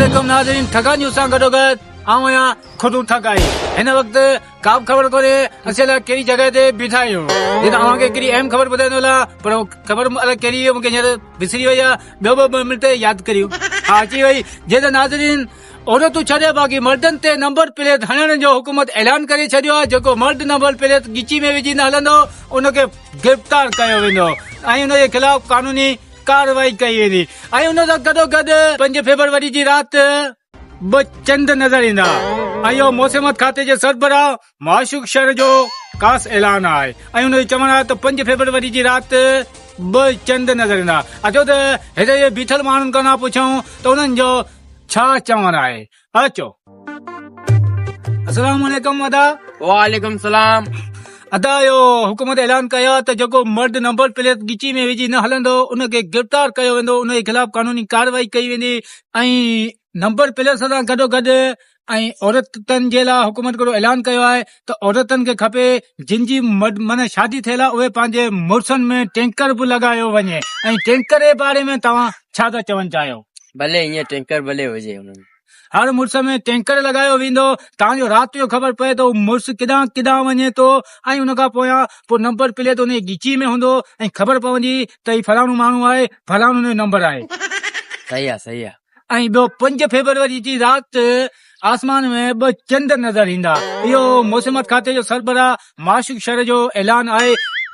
अस्सलामुअलैकुम नाज़रीन, ठगा न्यूज़ सां गॾोगॾु आऊं आहियां खुद ठग आई। हिन वक़्तु का बि ख़बर कोन्हे असीं अलाए कहिड़ी जॻह ते बीठा आहियूं। हे त अव्हांखे हिकिड़ी अहम ख़बर ॿुधाईंदो अलाह, पर ख़बर अलाए कहिड़ी हुई, मूंखे हींअर विसरी वई आहे। ॿियो ॿ मिंट यादि करियूं। हा, अची वई। जे त नाज़रीन औरतूं छॾे बाक़ी मर्दनि ते नंबर प्लेट हणण जो हुकूमत ऐलान करे छॾियो आहे। जेको मर्द नंबर प्लेट ॻिची में विझी न हलंदो उनखे गिरफ़्तार कयो वेंदो ऐं उनजे ख़िलाफ़ कानूनी कार्रवाई कई वेंदी। ऐं उन सां गॾोगॾु 5 फरवरी जी राति 2 चंड नज़र ईंदा। ऐं इहो मौसमत खाते जे सरबराह माशूक शहर जो ख़ासि ऐलान आहे ऐं उनजो चवणु आहे त 5 फरवरी जी राति 2 चंड नज़र ईंदा। अचो त हिते बीठल माण्हुनि खां पुछूं त उन्हनि जो छा चवणु आहे। अचो। अस्सलाम वालेकुम अदा। वालेकुम सलाम। अदा इहो हुकूमत ऐलान कयो आहे त जेको मर्द नंबर प्लेट ॻिची में विझी न हलंदो उनखे गिरफ़्तार कयो वेंदो, उनजे ख़िलाफ़ कानूनी कार्रवाई कई वेंदी। ऐं नंबर प्लेट सां गॾोगॾु ऐं औरतनि जे लाइ हुकूमत हिकिड़ो ऐलान कयो आहे त औरतनि खे खपे जिन जी माना शादी थियल आहे उहे पंहिंजे मुड़ुसनि में टैंकर बि लॻायो वञे। ऐं टैंकर जे बारे में तव्हां छा था चवणु चाहियो? भले ईअं टैंकर भले हुजे हुननि हर मुड़ुस में टैंकर लॻायो वेंदो, तव्हांजो राति जो ख़बर पए तो मुड़ुस किॾां किॾां वञे थो ऐं उन खां पोइ नंबर प्लेट उन ॻिची में हूंदो ऐं ख़बर पवंदी त ही फलाणो माण्हू आहे, फलाणो जो नंबर आहे। सही आहे सही आहे। ऐं ॿियो 5 फरवरी जी राति आसमान में 2 चंड नज़र ईंदा। इहो मौसमत खाते जो सरबराह माशूक शहर जो ऐलान आहे